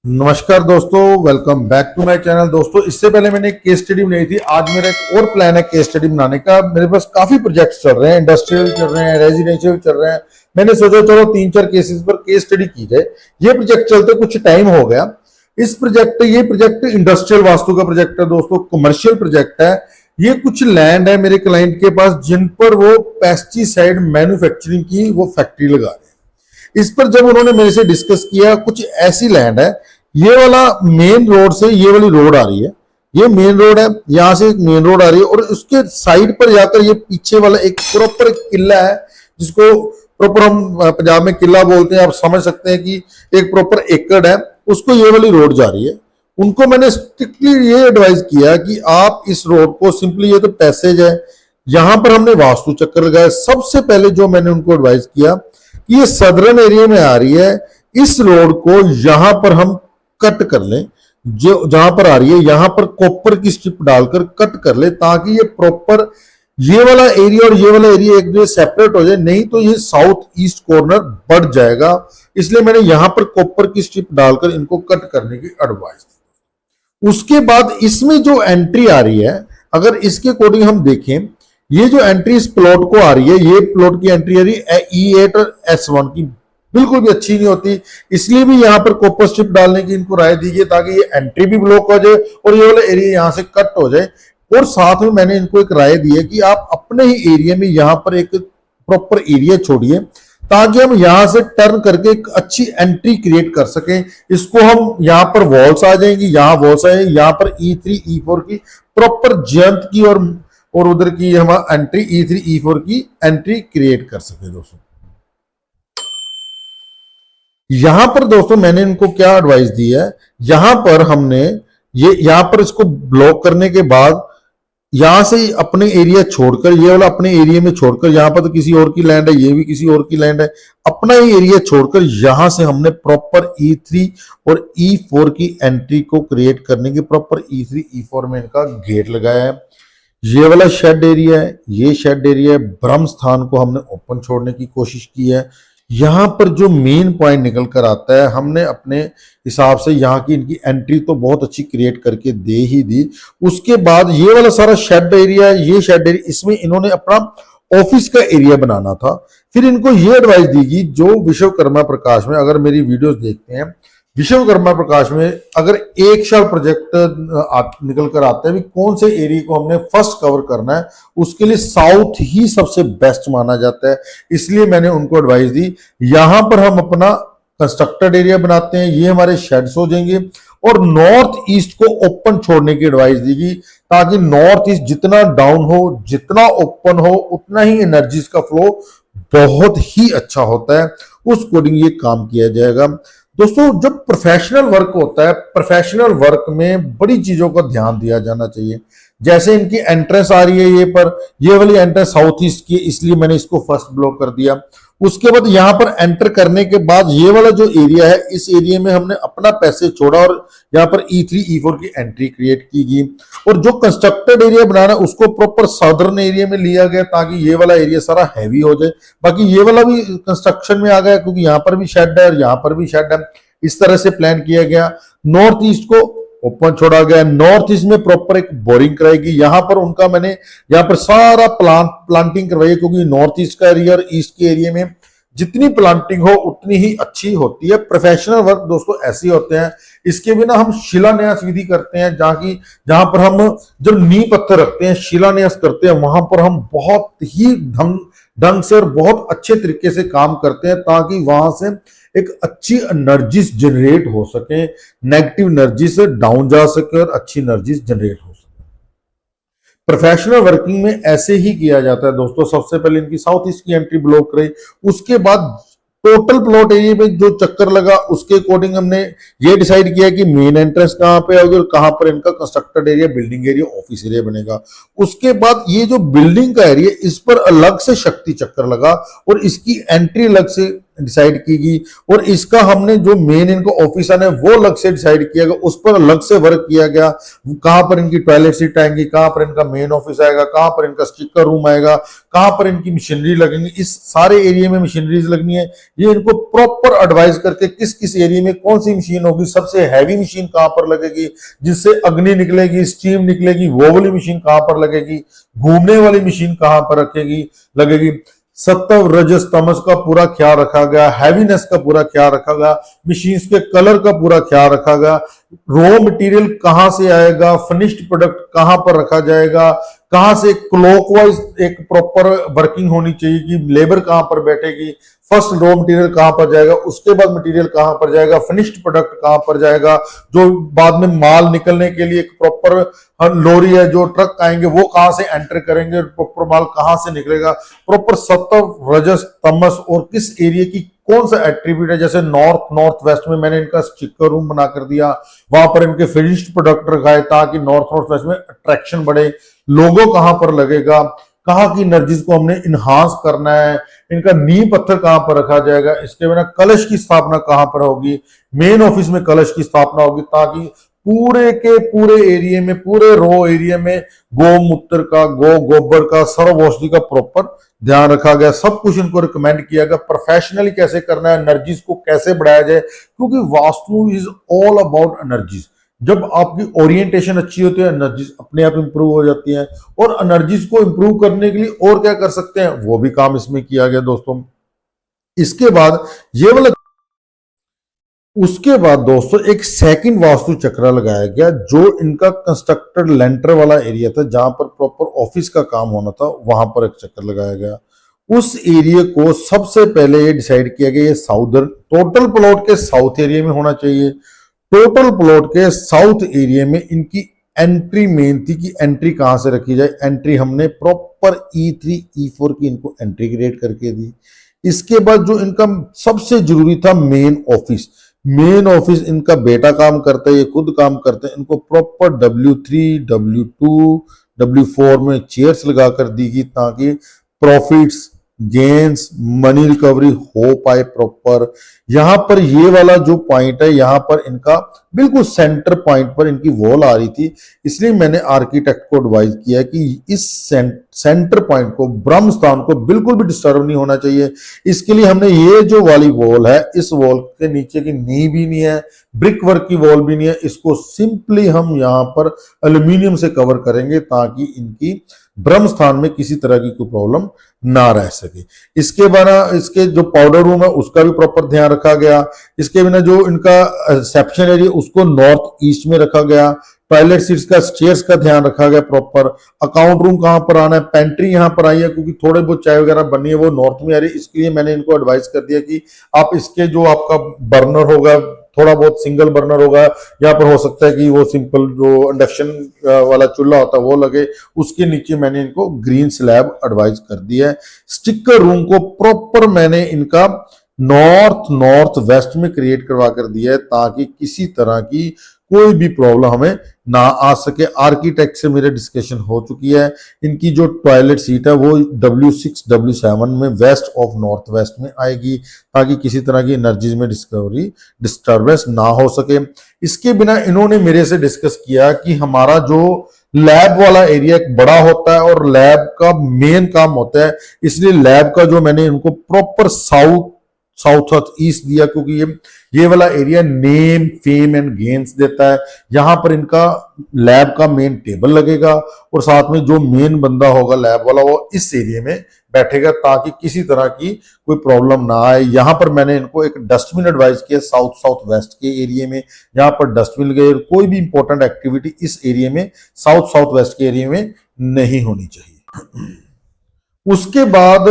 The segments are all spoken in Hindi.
नमस्कार दोस्तों, welcome back to my channel. दोस्तों, इससे पहले मैंने एक केस स्टडी बनाई थी। आज मेरा एक और प्लान है केस स्टडी बनाने का। मेरे पास काफी प्रोजेक्ट्स चल रहे हैं, इंडस्ट्रियल चल रहे हैं, रेजिडेंशियल चल रहे हैं। मैंने सोचा चलो 3-4 केसेस पर केस स्टडी की जाए। ये प्रोजेक्ट चलते कुछ टाइम हो गया। ये प्रोजेक्ट इंडस्ट्रियल वास्तु का प्रोजेक्ट है दोस्तों, कमर्शियल प्रोजेक्ट है। ये कुछ लैंड है मेरे क्लाइंट के पास जिन पर वो पेस्टिसाइड मैन्युफैक्चरिंग की वो फैक्ट्री लगा रहे हैं। इस पर जब उन्होंने मेरे से डिस्कस किया, कुछ ऐसी लैंड है, ये वाला मेन रोड से ये वाली रोड आ रही है, ये मेन रोड है, यहां से एक मेन रोड आ रही है और उसके साइड पर जाकर ये पीछे वाला एक प्रॉपर किला है, जिसको प्रॉपर हम पंजाब में किला बोलते हैं। आप समझ सकते हैं कि एक प्रॉपर एकड़ है, उसको ये वाली रोड जा रही है। उनको मैंने स्ट्रिक्टली ये एडवाइस किया कि आप इस रोड को सिंपली, ये तो पैसेज है, यहां पर हमने वास्तु चक्कर लगाया। सबसे पहले जो मैंने उनको एडवाइस किया कि ये सदर्न एरिया में आ रही है, इस रोड को यहां पर हम कट कर लें, जो जहां पर आ रही है यहां पर कॉपर की स्ट्रिप डालकर कट कर ले, ताकि ये प्रॉपर ये वाला एरिया और ये वाला एरिया एक दूसरे सेपरेट हो जाए। नहीं तो ये साउथ ईस्ट कॉर्नर बढ़ जाएगा। इसलिए मैंने यहां पर कॉपर की स्ट्रिप डालकर इनको कट करने की एडवाइस दी। उसके बाद इसमें जो एंट्री आ रही है, अगर इसके अकॉर्डिंग हम देखें, ये जो एंट्री इस प्लॉट को आ रही है, ये प्लॉट की एंट्री आ रही है E8 और S1 की, बिल्कुल भी अच्छी नहीं होती। इसलिए भी यहां पर कॉपर स्ट्रिप डालने की इनको राय दी गई, ताकि ये एंट्री भी ब्लॉक हो जाए और ये वाला एरिया यहां से कट हो जाए। और साथ में मैंने इनको एक राय दी है कि आप अपने ही एरिया में यहां पर एक प्रॉपर एरिया छोड़िए, ताकि हम यहां से टर्न करके एक अच्छी एंट्री क्रिएट कर सकें। इसको हम यहां पर वॉल्स आ जाएंगी, यहां वॉल्स आए, यहां पर E3 E4 की प्रॉपर जयंत की और उधर की हम एंट्री E3 E4 की एंट्री क्रिएट कर सके। दोस्तों, यहां पर दोस्तों मैंने इनको क्या एडवाइस दी है, यहां पर हमने यहां पर इसको ब्लॉक करने के बाद यहां से अपने एरिया छोड़कर, ये वाला अपने एरिया में छोड़कर, यहां पर तो किसी और की लैंड है, ये भी किसी और की लैंड है, अपना ही एरिया छोड़कर यहां से हमने प्रॉपर E3 और E4 की एंट्री को क्रिएट करने की प्रॉपर E3 E4 में इनका गेट लगाया है। ये वाला शेड एरिया है, ये शेड एरिया है। ब्रह्म स्थान को हमने ओपन छोड़ने की कोशिश की है। यहां पर जो मेन पॉइंट निकल कर आता है, हमने अपने हिसाब से यहाँ की इनकी एंट्री तो बहुत अच्छी क्रिएट करके दे ही दी। उसके बाद ये वाला सारा शेड एरिया है, ये शेड एरिया, इसमें इन्होंने अपना ऑफिस का एरिया बनाना था। फिर इनको ये एडवाइस दी गई, जो विश्वकर्मा प्रकाश में, अगर मेरी वीडियोस देखते हैं, विश्वकर्मा प्रकाश में अगर एक साल प्रोजेक्ट निकल कर आता है भी कौन से एरिया को हमने फर्स्ट कवर करना है, उसके लिए साउथ ही सबसे बेस्ट माना जाता है। इसलिए मैंने उनको एडवाइस दी, यहां पर हम अपना कंस्ट्रक्टेड एरिया बनाते हैं, ये हमारे शेड्स हो जाएंगे, और नॉर्थ ईस्ट को ओपन छोड़ने की एडवाइस दी गई, ताकि नॉर्थ ईस्ट जितना डाउन हो, जितना ओपन हो, उतना ही एनर्जीज का फ्लो बहुत ही अच्छा होता है। उस अकॉर्डिंग ये काम किया जाएगा। दोस्तों, जब प्रोफेशनल वर्क होता है, प्रोफेशनल वर्क में बड़ी चीजों का ध्यान दिया जाना चाहिए। जैसे इनकी एंट्रेंस आ रही है, ये वाली एंट्रेंस साउथ ईस्ट की, इसलिए मैंने इसको फर्स्ट ब्लॉक कर दिया। उसके बाद यहां पर एंटर करने के बाद ये वाला जो एरिया है, इस एरिया में हमने अपना पैसे छोड़ा और यहां पर E3 E4 की एंट्री क्रिएट की गई। और जो कंस्ट्रक्टेड एरिया बनाना, उसको प्रॉपर साउदर्न एरिया में लिया गया, ताकि ये वाला एरिया सारा हैवी हो जाए। बाकी ये वाला भी कंस्ट्रक्शन में आ गया, क्योंकि यहां पर भी शेड है और यहां पर भी शेड है। इस तरह से प्लान किया गया। नॉर्थ ईस्ट को ओपन छोड़ा गया। नॉर्थ ईस्ट में प्रॉपर एक बोरिंग कराएगी। यहां पर उनका मैंने यहां पर सारा प्लांटिंग करवाई है, क्योंकि नॉर्थ ईस्ट का एरिया और ईस्ट के एरिया में जितनी प्लांटिंग हो उतनी ही अच्छी होती है। प्रोफेशनल वर्क दोस्तों ऐसे होते हैं। इसके बिना हम शिलान्यास विधि करते हैं, जहां पर हम जब नींव पत्थर रखते हैं, शिलान्यास करते हैं, वहां पर हम बहुत ही ढंग से और बहुत अच्छे तरीके से काम करते हैं, ताकि वहां से एक अच्छी एनर्जीज जनरेट हो सके, नेगेटिव एनर्जी से डाउन जा सके और अच्छी एनर्जीज जनरेट हो सके। प्रोफेशनल वर्किंग में ऐसे ही किया जाता है दोस्तों। सबसे पहले इनकी साउथ ईस्ट की एंट्री ब्लॉक रही, उसके बाद टोटल प्लॉट एरिया में जो चक्कर लगा, उसके अकॉर्डिंग हमने ये डिसाइड किया कि मेन एंट्रेंस कहां पे होगी और कहां पर इनका constructed area, building area, office area बनेगा। उसके बाद ये जो बिल्डिंग का एरिया, इस पर अलग से शक्ति चक्कर लगा और इसकी एंट्री अलग से डिसाइड की गई, और इसका हमने जो मेन इनको ऑफिस है वो अलग से डिसाइड किया गया, उस पर अलग से वर्क किया गया। कहां पर इनकी टॉयलेट सीट आएंगी, कहां पर इनका मेन ऑफिस आएगा, कहां पर इनका स्टिकर रूम आएगा, कहां पर इनकी मशीनरी लगेंगी, इस सारे एरिया में मशीनरीज लगनी है। ये इनको प्रॉपर एडवाइस करके किस किस एरिया में कौन सी मशीन होगी, सबसे हैवी मशीन कहां पर लगेगी जिससे अग्नि निकलेगी, स्टीम निकलेगी, वो वाली मशीन कहां पर लगेगी, घूमने वाली मशीन कहां पर रखेगी लगेगी। सत्व रजस तमस का पूरा ख्याल रखा गया, हैवीनेस का पूरा ख्याल रखा गया, मशीन्स के कलर का पूरा ख्याल रखा गया, रॉ मटेरियल कहां से आएगा, फिनिश्ड प्रोडक्ट कहां पर रखा जाएगा, कहां से क्लॉकवाइज एक प्रॉपर वर्किंग होनी चाहिए कि लेबर कहां पर बैठेगी, फर्स्ट रॉ मटेरियल कहां पर जाएगा, उसके बाद मटेरियल कहां पर जाएगा, फिनिश्ड प्रोडक्ट कहां पर जाएगा, जो बाद में माल निकलने के लिए एक प्रॉपर लॉरी है, जो ट्रक आएंगे वो कहां से एंटर करेंगे, प्रॉपर माल कहां से निकलेगा, प्रॉपर सत्व रजस तमस और किस एरिया की कौन सा एट्रीब्यूट है। जैसे नॉर्थ वेस्ट में मैंने इनका स्टिकर रूम बना कर दिया, वहां पर इनके फिनिश्ड प्रोडक्ट रखाए ताकि नॉर्थ वेस्ट में अट्रैक्शन बढ़े। लोगो कहां पर लगेगा, कहां की एनर्जीज को हमने इनहांस करना है, इनका नींव पत्थर कहां पर रखा जाएगा, इसके बिना कलश की स्थापना कहां पर होगी, मेन ऑफिस में कलश की स्थापना होगी, ताकि पूरे के पूरे एरिया में, पूरे रो एरिया में गोमूत्र का, गोबर का, सर्व औषधि का प्रॉपर ध्यान रखा गया। सब कुछ इनको रिकमेंड किया गया, प्रोफेशनली कैसे करना है, एनर्जीज को कैसे बढ़ाया जाए, क्योंकि vastu is all about energies. जब आपकी ओरिएंटेशन अच्छी होती है, एनर्जीज अपने आप इंप्रूव हो जाती हैं, और एनर्जीज को इंप्रूव करने के लिए और क्या कर सकते हैं वो भी काम इसमें किया गया दोस्तों। इसके बाद ये वाला, उसके बाद दोस्तों एक सेकंड वास्तु चक्र लगाया गया, जो इनका कंस्ट्रक्टेड लेंटर वाला एरिया था जहां पर प्रॉपर ऑफिस का काम होना था, वहां पर एक चक्कर लगाया गया। उस एरिया को सबसे पहले ये डिसाइड किया गया, ये साउदर्न टोटल प्लॉट के साउथ एरिया में होना चाहिए। टोटल प्लॉट के साउथ एरिया में इनकी एंट्री मेन थी कि एंट्री कहां से रखी जाए। एंट्री हमने प्रॉपर E3 E4 की इनको एंट्री क्रिएट करके दी। इसके बाद जो इनका सबसे जरूरी था मेन ऑफिस, मेन ऑफिस इनका बेटा काम करता है, ये खुद काम करते हैं, इनको प्रॉपर W3 W2 W4 में चेयर्स लगा कर दी गई ताकि प्रॉफिट्स गेन्स मनी रिकवरी हो पाए प्रॉपर। यहां पर ये वाला जो पॉइंट है, यहां पर इनका बिल्कुल सेंटर पॉइंट पर इनकी वॉल आ रही थी, इसलिए मैंने आर्किटेक्ट को एडवाइज किया कि इस सेंटर पॉइंट को, ब्रह्म स्थान को बिल्कुल भी डिस्टर्ब नहीं होना चाहिए। इसके लिए हमने ये जो वाली वॉल है, इस वॉल के नीचे की नींव भी नहीं है, ब्रिक वर्क की वॉल भी नहीं है, इसको सिंपली हम यहां पर एल्यूमिनियम से कवर करेंगे ताकि इनकी ब्रह्म स्थान में किसी तरह की कोई प्रॉब्लम ना रह सके। इसके बाद इसके जो पाउडर रूम है उसका भी प्रॉपर ध्यान रखा गया। इसके बिना जो इनका रिसेप्शन एरिया उसको नॉर्थ ईस्ट में रखा गया। टॉयलेट सीट्स का, स्टेयर्स का ध्यान रखा गया प्रॉपर। अकाउंट रूम कहां पर आना है, पेंट्री यहां पर आई है क्योंकि थोड़े बहुत चाय वगैरह बननी है वो नॉर्थ में आ रही है, इसके लिए मैंने इनको एडवाइस कर दिया कि आप इसके जो आपका बर्नर होगा, थोड़ा बहुत सिंगल बर्नर होगा, यहाँ पर हो सकता है कि वो सिंपल जो इंडक्शन वाला चूल्हा होता है वो लगे, उसके नीचे मैंने इनको ग्रीन स्लैब एडवाइस कर दिया है। स्टिकर रूम को प्रॉपर मैंने इनका नॉर्थ वेस्ट में क्रिएट करवा कर दिया है ताकि किसी तरह की कोई भी प्रॉब्लम हमें ना आ सके। आर्किटेक्ट से मेरे डिस्कशन हो चुकी है, इनकी जो टॉयलेट सीट है वो W6 W7 में वेस्ट ऑफ नॉर्थ वेस्ट में आएगी ताकि किसी तरह की एनर्जीज में डिस्टर्बेंस ना हो सके। इसके बिना इन्होंने मेरे से डिस्कस किया कि हमारा जो लैब वाला एरिया एक बड़ा होता है और लैब का मेन काम होता है, इसलिए लैब का जो मैंने इनको प्रॉपर साउथ ईस्ट दिया क्योंकि ये वाला area name fame and gains देता है। यहां पर इनका लैब का मेन टेबल लगेगा और साथ में जो मेन बंदा होगा लैब वाला वो इस एरिया में बैठेगा ताकि किसी तरह की कोई प्रॉब्लम ना आए। यहां पर मैंने इनको एक डस्टबिन एडवाइस किया साउथ वेस्ट के एरिया में, यहां पर डस्टबिन लगे। कोई भी इंपॉर्टेंट एक्टिविटी इस एरिया में साउथ वेस्ट के एरिया में नहीं होनी चाहिए। उसके बाद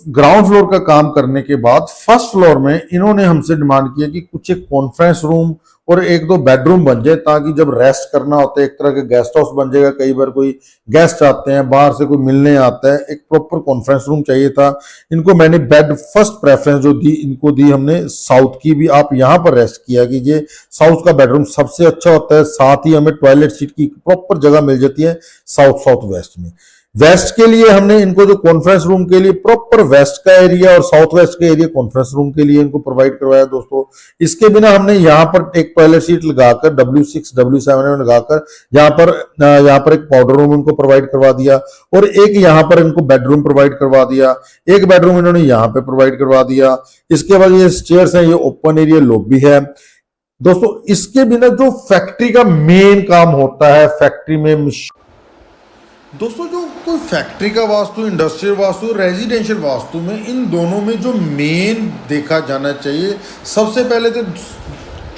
ग्राउंड फ्लोर का काम करने के बाद फर्स्ट फ्लोर में इन्होंने हमसे डिमांड किया कि कुछ एक कॉन्फ्रेंस रूम और एक दो बेडरूम बन जाए ताकि जब रेस्ट करना होता है एक तरह का गेस्ट हाउस बन जाएगा। कई बार कोई गेस्ट आते हैं, बाहर से कोई मिलने आता है, एक प्रॉपर कॉन्फ्रेंस रूम चाहिए था इनको। मैंने बेड फर्स्ट प्रेफरेंस जो दी इनको दी हमने साउथ की भी, आप यहाँ पर रेस्ट किया कीजिए। साउथ का बेडरूम सबसे अच्छा होता है, साथ ही हमें टॉयलेट सीट की प्रॉपर जगह मिल जाती है साउथ वेस्ट में। वेस्ट के लिए हमने इनको जो कॉन्फ्रेंस रूम के लिए प्रॉपर वेस्ट का एरिया और साउथ वेस्ट का एरिया कॉन्फ्रेंस रूम के लिए इनको प्रोवाइड करवाया दोस्तों। इसके बिना हमने यहाँ पर एक टॉयलेट सीट लगाकर W6 W7 में लगाकर यहाँ पर एक पाउडर रूम इनको प्रोवाइड करवा दिया और एक यहाँ पर इनको बेडरूम प्रोवाइड करवा दिया, एक बेडरूम इन्होंने यहाँ पे प्रोवाइड करवा दिया। इसके बाद ये स्टेयर्स हैं, ये ओपन एरिया लॉबी है दोस्तों। इसके बिना जो फैक्ट्री का मेन काम होता है, फैक्ट्री में दोस्तों जो कोई फैक्ट्री का वास्तु, इंडस्ट्रियल वास्तु, रेजिडेंशियल वास्तु में इन दोनों में जो मेन देखा जाना चाहिए, सबसे पहले तो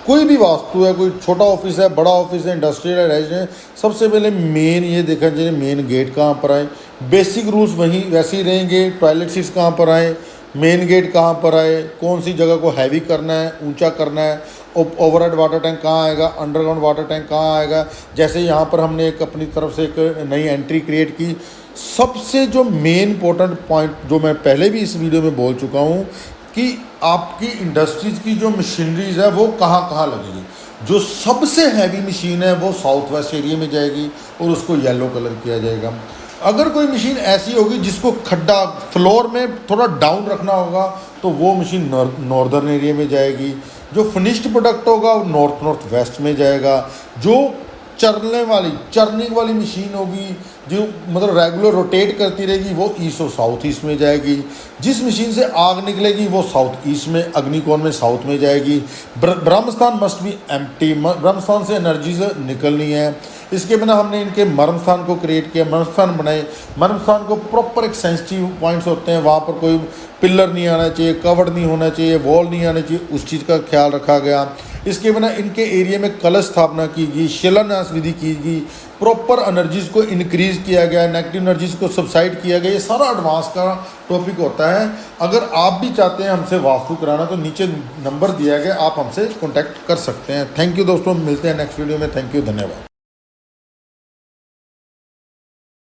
कोई भी वास्तु है, कोई छोटा ऑफिस है, बड़ा ऑफिस है, इंडस्ट्रियल है, रेजिडेंशियल, सबसे पहले मेन ये देखा चाहिए मेन गेट कहाँ पर आए। बेसिक रूल्स वहीं वैसे ही रहेंगे। टॉयलेट सीट्स कहाँ पर आए, मेन गेट कहाँ पर आए, कौन सी जगह को हैवी करना है, ऊंचा करना है, ओवरहेड वाटर टैंक कहाँ आएगा, अंडरग्राउंड वाटर टैंक कहाँ आएगा। जैसे यहाँ पर हमने एक अपनी तरफ से एक नई एंट्री क्रिएट की। सबसे जो मेन इंपॉर्टेंट पॉइंट जो मैं पहले भी इस वीडियो में बोल चुका हूँ कि आपकी इंडस्ट्रीज की जो मशीनरीज है वो कहाँ कहाँ लगेगी। जो सबसे हैवी मशीन है वो साउथ वेस्ट एरिया में जाएगी और उसको येलो कलर किया जाएगा। अगर कोई मशीन ऐसी होगी जिसको खड्डा फ्लोर में थोड़ा डाउन रखना होगा तो वो मशीन नॉर्दर्न एरिया में जाएगी। जो फिनिश्ड प्रोडक्ट होगा वो नॉर्थ वेस्ट में जाएगा। जो चर्निंग वाली मशीन होगी जो मतलब रेगुलर रोटेट करती रहेगी वो ईस्ट और साउथ ईस्ट में जाएगी। जिस मशीन से आग निकलेगी वो साउथ ईस्ट में, अग्निकोण में साउथ में जाएगी। ब्रह्मस्थान मस्ट बी एम्प्टी, ब्रह्मस्थान से एनर्जीज निकलनी है। इसके बिना हमने इनके मर्मस्थान को क्रिएट किया, मर्मस्थान बनाए। मर्मस्थान को प्रॉपर एक सेंसिटिव पॉइंट्स होते हैं, वहाँ पर कोई पिलर नहीं आना चाहिए, कवर्ड नहीं होना चाहिए, वॉल नहीं आना चाहिए, उस चीज़ का ख्याल रखा गया। इसके बिना इनके एरिया में कलश स्थापना की गई, शिलान्यास विधि की गई, प्रॉपर एनर्जीज को इंक्रीज किया गया, नेगेटिव एनर्जीज को सबसाइड किया गया। ये सारा एडवांस का टॉपिक होता है। अगर आप भी चाहते हैं हमसे वास्तु कराना तो नीचे नंबर दिया गया, आप हमसे कॉन्टैक्ट कर सकते हैं। थैंक यू दोस्तों, मिलते हैं नेक्स्ट वीडियो में। थैंक यू, धन्यवाद।